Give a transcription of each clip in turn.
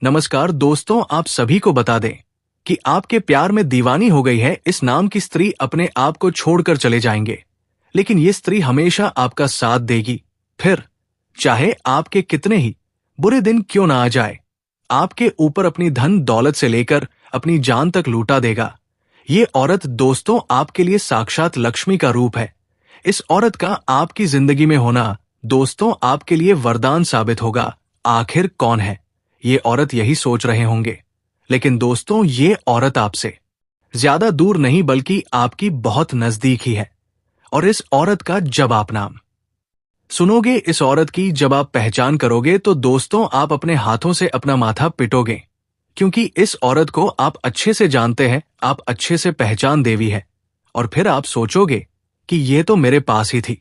नमस्कार दोस्तों, आप सभी को बता दें कि आपके प्यार में दीवानी हो गई है इस नाम की स्त्री अपने आप को छोड़कर चले जाएंगे, लेकिन ये स्त्री हमेशा आपका साथ देगी। फिर चाहे आपके कितने ही बुरे दिन क्यों ना आ जाए, आपके ऊपर अपनी धन दौलत से लेकर अपनी जान तक लूटा देगा। ये औरत दोस्तों आपके लिए साक्षात लक्ष्मी का रूप है। इस औरत का आपकी जिंदगी में होना दोस्तों आपके लिए वरदान साबित होगा। आखिर कौन है ये औरत, यही सोच रहे होंगे। लेकिन दोस्तों, ये औरत आपसे ज्यादा दूर नहीं बल्कि आपकी बहुत नजदीक ही है। और इस औरत का जब आप नाम सुनोगे, इस औरत की जब आप पहचान करोगे, तो दोस्तों आप अपने हाथों से अपना माथा पिटोगे, क्योंकि इस औरत को आप अच्छे से जानते हैं, आप अच्छे से पहचान देवी है। और फिर आप सोचोगे कि ये तो मेरे पास ही थी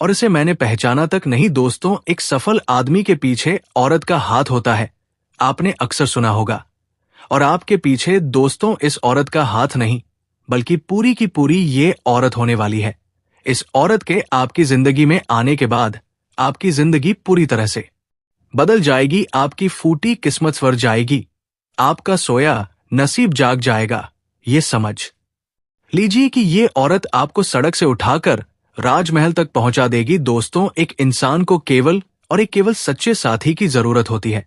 और इसे मैंने पहचाना तक नहीं। दोस्तों, एक सफल आदमी के पीछे औरत का हाथ होता है, आपने अक्सर सुना होगा। और आपके पीछे दोस्तों इस औरत का हाथ नहीं बल्कि पूरी की पूरी ये औरत होने वाली है। इस औरत के आपकी जिंदगी में आने के बाद आपकी जिंदगी पूरी तरह से बदल जाएगी। आपकी फूटी किस्मत स्वर जाएगी, आपका सोया नसीब जाग जाएगा। ये समझ लीजिए कि ये औरत आपको सड़क से उठाकर राजमहल तक पहुंचा देगी। दोस्तों, एक इंसान को केवल सच्चे साथी की जरूरत होती है,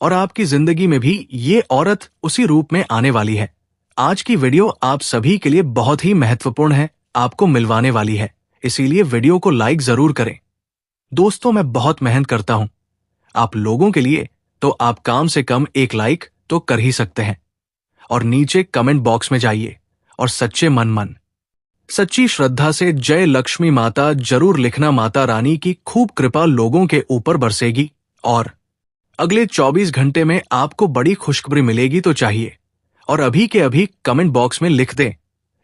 और आपकी जिंदगी में भी ये औरत उसी रूप में आने वाली है। आज की वीडियो आप सभी के लिए बहुत ही महत्वपूर्ण है, आपको मिलवाने वाली है, इसीलिए वीडियो को लाइक जरूर करें। दोस्तों, मैं बहुत मेहनत करता हूं आप लोगों के लिए, तो आप कम से कम एक लाइक तो कर ही सकते हैं। और नीचे कमेंट बॉक्स में जाइए और सच्चे मन सच्ची श्रद्धा से जय लक्ष्मी माता जरूर लिखना। माता रानी की खूब कृपा लोगों के ऊपर बरसेगी और अगले 24 घंटे में आपको बड़ी खुशखबरी मिलेगी तो चाहिए। और अभी के अभी कमेंट बॉक्स में लिख दें,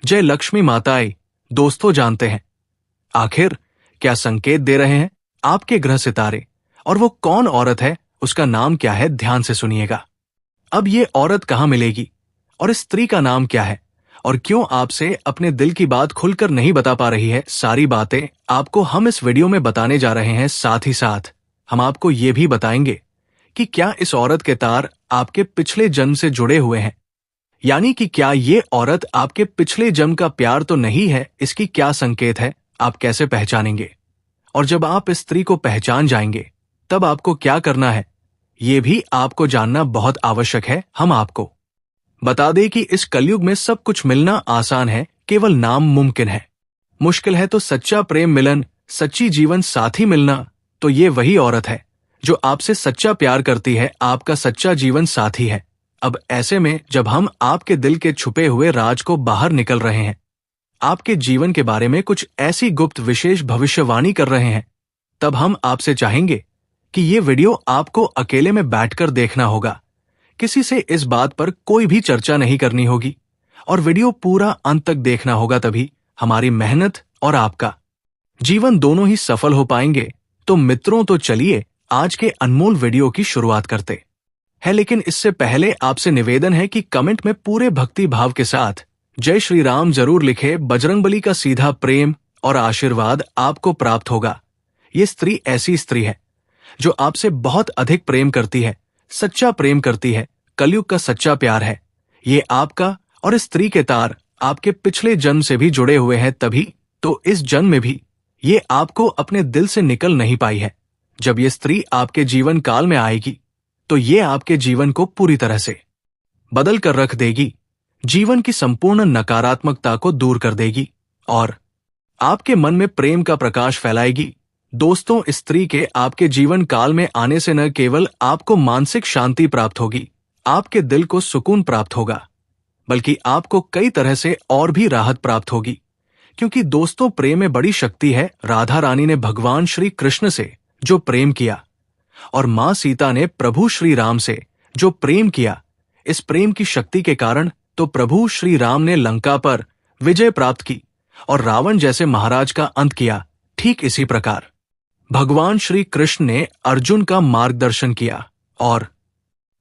जय लक्ष्मी माताएं। दोस्तों, जानते हैं आखिर क्या संकेत दे रहे हैं आपके ग्रह सितारे, और वो कौन औरत है, उसका नाम क्या है, ध्यान से सुनिएगा। अब ये औरत कहां मिलेगी और इस स्त्री का नाम क्या है, और क्यों आपसे अपने दिल की बात खुलकर नहीं बता पा रही है, सारी बातें आपको हम इस वीडियो में बताने जा रहे हैं। साथ ही साथ हम आपको ये भी बताएंगे कि क्या इस औरत के तार आपके पिछले जन्म से जुड़े हुए हैं, यानी कि क्या ये औरत आपके पिछले जन्म का प्यार तो नहीं है, इसकी क्या संकेत है, आप कैसे पहचानेंगे। और जब आप इस स्त्री को पहचान जाएंगे तब आपको क्या करना है, ये भी आपको जानना बहुत आवश्यक है। हम आपको बता दें कि इस कलयुग में सब कुछ मिलना आसान है, केवल नाम मुमकिन है। मुश्किल है तो सच्चा प्रेम मिलन, सच्ची जीवन साथी मिलना। तो ये वही औरत है जो आपसे सच्चा प्यार करती है, आपका सच्चा जीवन साथी है। अब ऐसे में जब हम आपके दिल के छुपे हुए राज को बाहर निकल रहे हैं, आपके जीवन के बारे में कुछ ऐसी गुप्त विशेष भविष्यवाणी कर रहे हैं, तब हम आपसे चाहेंगे कि ये वीडियो आपको अकेले में बैठकर देखना होगा। किसी से इस बात पर कोई भी चर्चा नहीं करनी होगी और वीडियो पूरा अंत तक देखना होगा, तभी हमारी मेहनत और आपका जीवन दोनों ही सफल हो पाएंगे। तो मित्रों, तो चलिए आज के अनमोल वीडियो की शुरुआत करते हैं। लेकिन इससे पहले आपसे निवेदन है कि कमेंट में पूरे भक्ति भाव के साथ जय श्री राम जरूर लिखे। बजरंगबली का सीधा प्रेम और आशीर्वाद आपको प्राप्त होगा। ये स्त्री ऐसी स्त्री है जो आपसे बहुत अधिक प्रेम करती है, सच्चा प्रेम करती है, कलयुग का सच्चा प्यार है। ये आपका और इस स्त्री के तार आपके पिछले जन्म से भी जुड़े हुए हैं, तभी तो इस जन्म में भी ये आपको अपने दिल से निकल नहीं पाई है। जब ये स्त्री आपके जीवन काल में आएगी तो ये आपके जीवन को पूरी तरह से बदल कर रख देगी, जीवन की संपूर्ण नकारात्मकता को दूर कर देगी और आपके मन में प्रेम का प्रकाश फैलाएगी। दोस्तों, इस स्त्री के आपके जीवन काल में आने से न केवल आपको मानसिक शांति प्राप्त होगी, आपके दिल को सुकून प्राप्त होगा, बल्कि आपको कई तरह से और भी राहत प्राप्त होगी। क्योंकि दोस्तों, प्रेम में बड़ी शक्ति है। राधा रानी ने भगवान श्री कृष्ण से जो प्रेम किया और मां सीता ने प्रभु श्री राम से जो प्रेम किया, इस प्रेम की शक्ति के कारण तो प्रभु श्री राम ने लंका पर विजय प्राप्त की और रावण जैसे महाराज का अंत किया। ठीक इसी प्रकार भगवान श्री कृष्ण ने अर्जुन का मार्गदर्शन किया और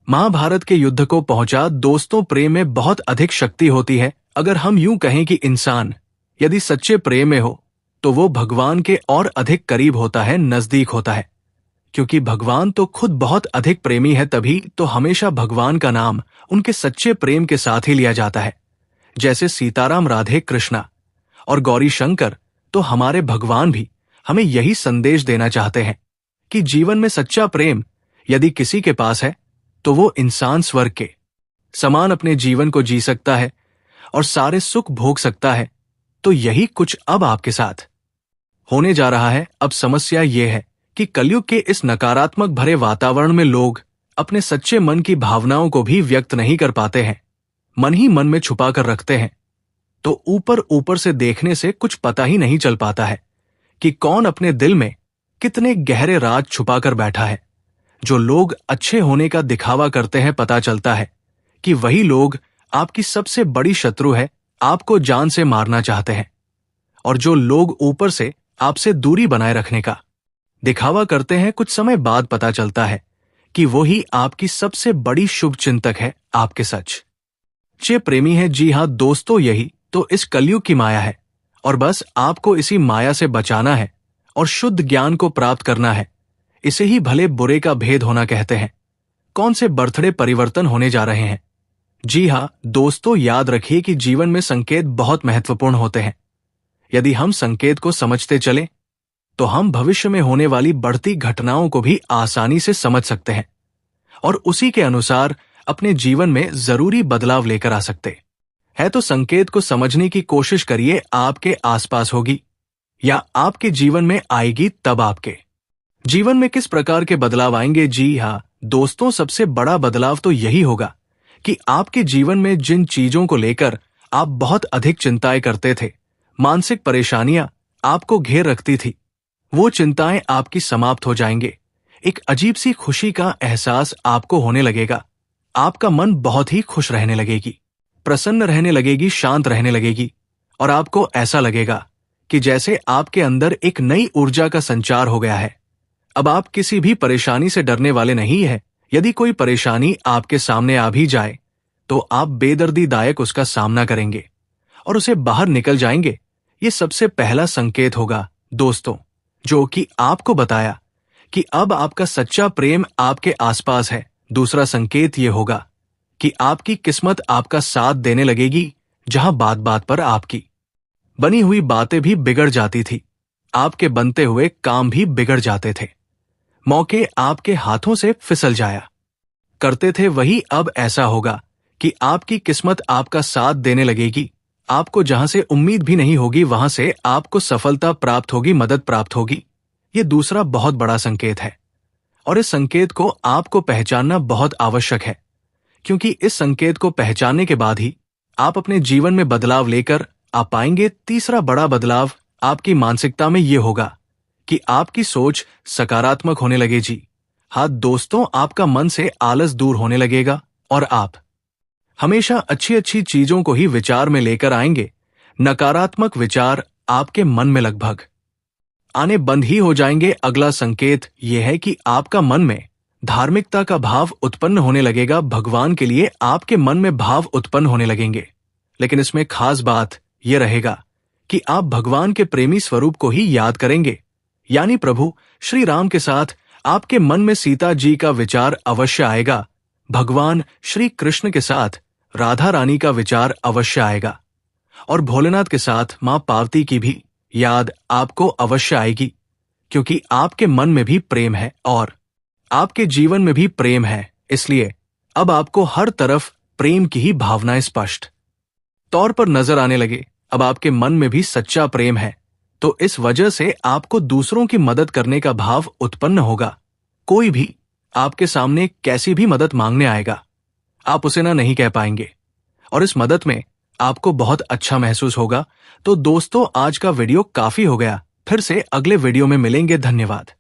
महाभारत के युद्ध को पहुंचा। दोस्तों, प्रेम में बहुत अधिक शक्ति होती है। अगर हम यूं कहें कि इंसान यदि सच्चे प्रेम में हो तो वो भगवान के और अधिक करीब होता है, नजदीक होता है। क्योंकि भगवान तो खुद बहुत अधिक प्रेमी है, तभी तो हमेशा भगवान का नाम उनके सच्चे प्रेम के साथ ही लिया जाता है। जैसे सीताराम राधे कृष्णा और गौरी शंकर, तो हमारे भगवान भी हमें यही संदेश देना चाहते हैं कि जीवन में सच्चा प्रेम यदि किसी के पास है तो वो इंसान स्वर्ग के समान अपने जीवन को जी सकता है और सारे सुख भोग सकता है। तो यही कुछ अब आपके साथ होने जा रहा है। अब समस्या ये है कि कलयुग के इस नकारात्मक भरे वातावरण में लोग अपने सच्चे मन की भावनाओं को भी व्यक्त नहीं कर पाते हैं, मन ही मन में छुपा कर रखते हैं। तो ऊपर ऊपर से देखने से कुछ पता ही नहीं चल पाता है कि कौन अपने दिल में कितने गहरे राज छुपा कर बैठा है। जो लोग अच्छे होने का दिखावा करते हैं, पता चलता है कि वही लोग आपकी सबसे बड़ी शत्रु है, आपको जान से मारना चाहते हैं। और जो लोग ऊपर से आपसे दूरी बनाए रखने का दिखावा करते हैं, कुछ समय बाद पता चलता है कि वो ही आपकी सबसे बड़ी शुभ चिंतक है, आपके सच्चे प्रेमी है। जी हां दोस्तों, यही तो इस कलयुग की माया है और बस आपको इसी माया से बचाना है और शुद्ध ज्ञान को प्राप्त करना है। इसे ही भले बुरे का भेद होना कहते हैं। कौन से बर्थडे परिवर्तन होने जा रहे हैं? जी हां दोस्तों, याद रखिए कि जीवन में संकेत बहुत महत्वपूर्ण होते हैं। यदि हम संकेत को समझते चले तो हम भविष्य में होने वाली बढ़ती घटनाओं को भी आसानी से समझ सकते हैं और उसी के अनुसार अपने जीवन में जरूरी बदलाव लेकर आ सकते हैं। तो संकेत को समझने की कोशिश करिए, आपके आसपास होगी या आपके जीवन में आएगी, तब आपके जीवन में किस प्रकार के बदलाव आएंगे। जी हां दोस्तों, सबसे बड़ा बदलाव तो यही होगा कि आपके जीवन में जिन चीजों को लेकर आप बहुत अधिक चिंताएं करते थे, मानसिक परेशानियां आपको घेर रखती थी, वो चिंताएं आपकी समाप्त हो जाएंगे। एक अजीब सी खुशी का एहसास आपको होने लगेगा। आपका मन बहुत ही खुश रहने लगेगी, प्रसन्न रहने लगेगी, शांत रहने लगेगी और आपको ऐसा लगेगा कि जैसे आपके अंदर एक नई ऊर्जा का संचार हो गया है। अब आप किसी भी परेशानी से डरने वाले नहीं है। यदि कोई परेशानी आपके सामने आ भी जाए तो आप बेदर्दीदायक उसका सामना करेंगे और उसे बाहर निकल जाएंगे। ये सबसे पहला संकेत होगा दोस्तों, जो कि आपको बताया कि अब आपका सच्चा प्रेम आपके आसपास है। दूसरा संकेत ये होगा कि आपकी किस्मत आपका साथ देने लगेगी। जहां बात बात पर आपकी बनी हुई बातें भी बिगड़ जाती थी, आपके बनते हुए काम भी बिगड़ जाते थे, मौके आपके हाथों से फिसल जाया करते थे, वही अब ऐसा होगा कि आपकी किस्मत आपका साथ देने लगेगी। आपको जहां से उम्मीद भी नहीं होगी, वहां से आपको सफलता प्राप्त होगी, मदद प्राप्त होगी। ये दूसरा बहुत बड़ा संकेत है और इस संकेत को आपको पहचानना बहुत आवश्यक है, क्योंकि इस संकेत को पहचानने के बाद ही आप अपने जीवन में बदलाव लेकर आ पाएंगे। तीसरा बड़ा बदलाव आपकी मानसिकता में ये होगा कि आपकी सोच सकारात्मक होने लगे। जी हाँ दोस्तों, आपका मन से आलस दूर होने लगेगा और आप हमेशा अच्छी अच्छी चीजों को ही विचार में लेकर आएंगे। नकारात्मक विचार आपके मन में लगभग आने बंद ही हो जाएंगे। अगला संकेत यह है कि आपका मन में धार्मिकता का भाव उत्पन्न होने लगेगा। भगवान के लिए आपके मन में भाव उत्पन्न होने लगेंगे, लेकिन इसमें खास बात यह रहेगा कि आप भगवान के प्रेमी स्वरूप को ही याद करेंगे, यानी प्रभु श्री राम के साथ आपके मन में सीता जी का विचार अवश्य आएगा। भगवान श्री कृष्ण के साथ राधा रानी का विचार अवश्य आएगा और भोलेनाथ के साथ मां पार्वती की भी याद आपको अवश्य आएगी, क्योंकि आपके मन में भी प्रेम है और आपके जीवन में भी प्रेम है। इसलिए अब आपको हर तरफ प्रेम की ही भावनाएं स्पष्ट तौर पर नजर आने लगे। अब आपके मन में भी सच्चा प्रेम है, तो इस वजह से आपको दूसरों की मदद करने का भाव उत्पन्न होगा। कोई भी आपके सामने कैसी भी मदद मांगने आएगा, आप उसे ना नहीं कह पाएंगे और इस मदद में आपको बहुत अच्छा महसूस होगा। तो दोस्तों, आज का वीडियो काफी हो गया, फिर से अगले वीडियो में मिलेंगे। धन्यवाद।